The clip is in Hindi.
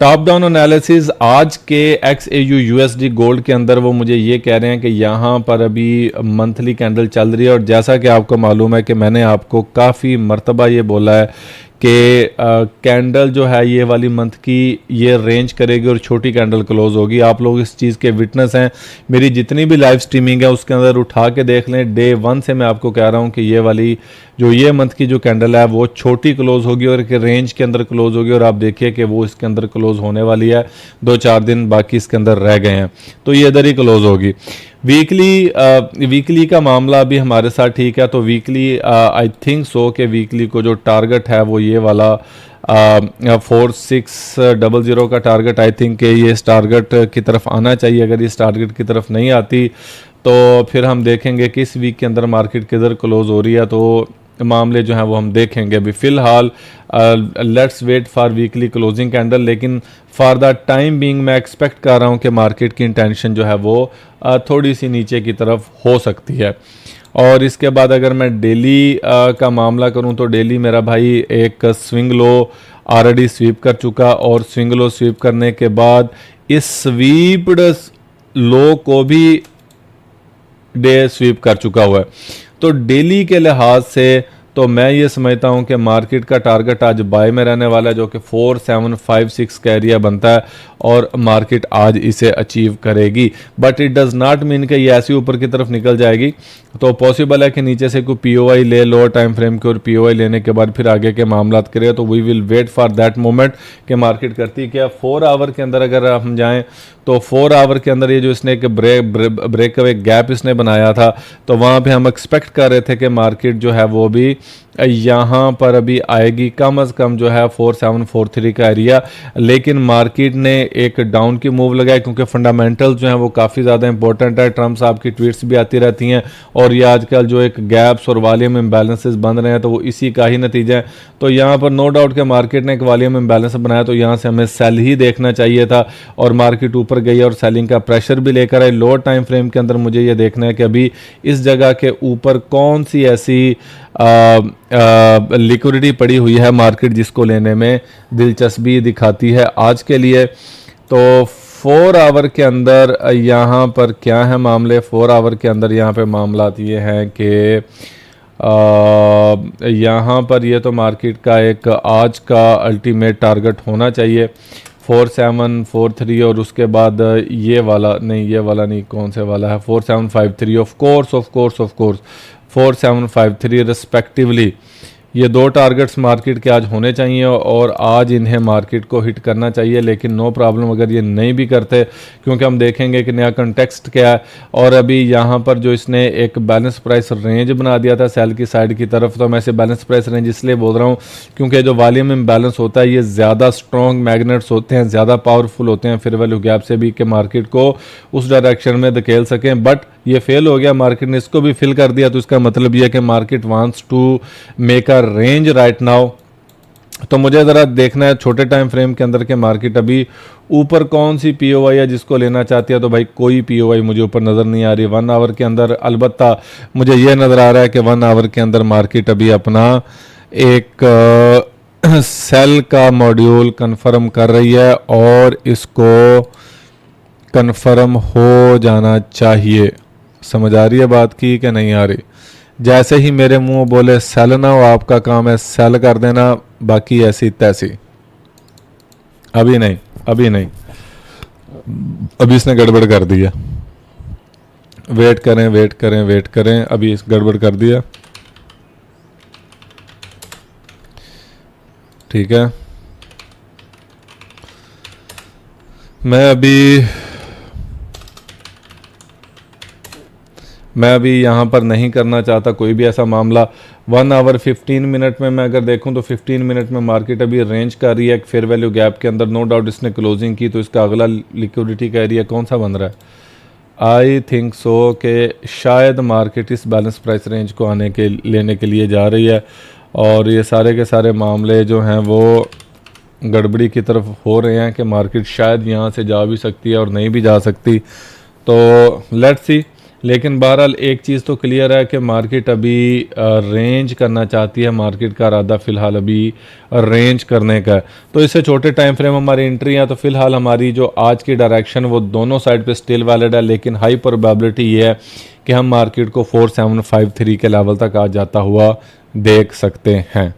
टॉप डाउन एनालिसिस आज के XAU USD गोल्ड के अंदर वो मुझे ये कह रहे हैं कि यहाँ पर अभी मंथली कैंडल चल रही है, और जैसा कि आपको मालूम है कि मैंने आपको काफ़ी मर्तबा ये बोला है कि कैंडल जो है ये वाली मंथ की ये रेंज करेगी और छोटी कैंडल क्लोज होगी। आप लोग इस चीज़ के विटनेस हैं, मेरी जितनी भी लाइव स्ट्रीमिंग है उसके अंदर उठा के देख लें। डे 1 से मैं आपको कह रहा हूँ कि ये वाली जो ये मंथ की जो कैंडल है वो छोटी क्लोज होगी और एक रेंज के अंदर क्लोज होगी, और आप देखिए कि वो इसके अंदर क्लोज होने वाली है। 2-4 दिन बाकी इसके अंदर रह गए हैं, तो ये इधर ही क्लोज होगी। वीकली का मामला अभी हमारे साथ ठीक है, तो वीकली आई थिंक सो कि वीकली को जो टारगेट है वो ये वाला 4600 का टारगेट, आई थिंक ये इस टारगेट की तरफ आना चाहिए। अगर इस टारगेट की तरफ नहीं आती तो फिर हम देखेंगे कि इस वीक के अंदर मार्केट किधर क्लोज हो रही है, तो मामले जो हैं वो हम देखेंगे। अभी फ़िलहाल let's wait for weekly closing candle, लेकिन फॉर द टाइम बीइंग मैं एक्सपेक्ट कर रहा हूँ कि मार्केट की इंटेंशन जो है वो थोड़ी सी नीचे की तरफ हो सकती है। और इसके बाद अगर मैं डेली का मामला करूं तो डेली मेरा भाई एक स्विंग लो ऑलरेडी स्वीप कर चुका, और स्विंग लो स्वीप करने के बाद इस स्वीप्ड लो को भी डे स्वीप कर चुका हुआ है। तो डेली के लिहाज से तो मैं ये समझता हूँ कि मार्केट का टारगेट आज बाय में रहने वाला है, जो कि 4756 का एरिया बनता है, और मार्केट आज इसे अचीव करेगी। But it does not mean कि ये ऐसी ऊपर की तरफ निकल जाएगी। तो पॉसिबल है कि नीचे से कोई POI ले, लोअर टाइम फ्रेम के, और POI लेने के बाद फिर आगे के मामला करेगा। तो we will wait for that moment कि मार्केट करती क्या। 4 आवर के अंदर अगर हम जाएँ तो 4 आवर के अंदर ये जो इसने एक ब्रेक अवे गैप इसने बनाया था, तो वहाँ पे हम एक्सपेक्ट कर रहे थे कि मार्केट जो है वो भी यहाँ पर अभी आएगी कम अज़ कम जो है 4743 का एरिया। लेकिन मार्केट ने एक डाउन की मूव लगाई, क्योंकि फंडामेंटल्स जो हैं वो काफ़ी ज़्यादा इंपॉर्टेंट है। ट्रम्प साहब की ट्वीट्स भी आती रहती हैं, और ये आजकल जो एक गैप्स और वॉल्यूम इम्बैलेंसेस बन रहे हैं तो वो इसी का ही नतीजा है। तो यहाँ पर नो डाउट कि मार्केट ने एक वॉल्यूम इम्बैलेंस बनाया, तो यहाँ से हमें सेल ही देखना चाहिए था, और मार्केट ऊपर गई और सेलिंग का प्रेशर भी लेकर आई। लोअर टाइम फ्रेम के अंदर मुझे ये देखना है कि अभी इस जगह के ऊपर कौन सी ऐसी लिक्विडिटी पड़ी हुई है मार्केट जिसको लेने में दिलचस्पी दिखाती है आज के लिए। तो 4 आवर के अंदर यहाँ पर क्या है मामले, 4 आवर के अंदर यहाँ पे मामला ये हैं कि यहाँ पर ये तो मार्केट का एक आज का अल्टीमेट टारगेट होना चाहिए 4743, और उसके बाद ये वाला नहीं, कौन से वाला है 4753, ऑफ कोर्स 4753 रिस्पेक्टिवली। ये 2 टारगेट्स मार्केट के आज होने चाहिए, और आज इन्हें मार्केट को हिट करना चाहिए। लेकिन नो प्रॉब्लम अगर ये नहीं भी करते, क्योंकि हम देखेंगे कि नया कंटेक्स्ट क्या है। और अभी यहाँ पर जो इसने एक बैलेंस प्राइस रेंज बना दिया था सेल की साइड की तरफ, तो मैं इसे बैलेंस प्राइस रेंज इसलिए बोल रहा हूँ क्योंकि जो वॉल्यूम इम्बैलेंस होता है ये ज़्यादा स्ट्रॉन्ग मैग्नेट्स होते हैं, ज़्यादा पावरफुल होते हैं फेयर वैल्यू गैप से भी, कि मार्केट को उस डायरेक्शन में धकेल सकें। बट ये फेल हो गया, मार्केट ने इसको भी फिल कर दिया। तो इसका मतलब ये है कि market wants to make a range right now. तो मुझे ज़रा देखना है छोटे टाइम फ्रेम के अंदर के मार्केट अभी ऊपर कौन सी POI है जिसको लेना चाहती है। तो भाई कोई POI मुझे ऊपर नज़र नहीं आ रही 1 आवर के अंदर। अलबत्ता मुझे ये नज़र आ रहा है कि 1 आवर के अंदर मार्केट अभी अपना एक सेल का मॉड्यूल कंफर्म कर रही है, और इसको कंफर्म हो जाना चाहिए। समझ आ रही है बात की कि नहीं आ रही? जैसे ही मेरे मुंह बोले सेल ना हो, आपका काम है सेल कर देना, बाकी ऐसी तैसी। अभी नहीं, अभी इसने गड़बड़ कर दिया। वेट करें, अभी इस गड़बड़ कर दिया। ठीक है, मैं अभी यहाँ पर नहीं करना चाहता कोई भी ऐसा मामला। 1 आवर 15 मिनट में मैं अगर देखूँ तो 15 मिनट में मार्केट अभी रेंज कर रही है एक फेयर वैल्यू गैप के अंदर। नो डाउट इसने क्लोजिंग की, तो इसका अगला लिक्विडिटी का एरिया कौन सा बन रहा है? आई थिंक सो कि शायद मार्केट इस बैलेंस प्राइस रेंज को लेने के लिए जा रही है, और ये सारे के सारे मामले जो हैं वो गड़बड़ी की तरफ हो रहे हैं कि मार्केट शायद यहाँ से जा भी सकती है और नहीं भी जा सकती। तो लेट्स सी। लेकिन बहरहाल एक चीज़ तो क्लियर है कि मार्केट अभी रेंज करना चाहती है। मार्केट का इरादा फ़िलहाल अभी रेंज करने का है। तो इससे छोटे टाइम फ्रेम हमारी एंट्री है, तो फ़िलहाल हमारी जो आज की डायरेक्शन वो दोनों साइड पे स्टिल वैलिड है, लेकिन हाई प्रोबेबिलिटी ये है कि हम मार्केट को 4753 के लेवल तक आ जाता हुआ देख सकते हैं।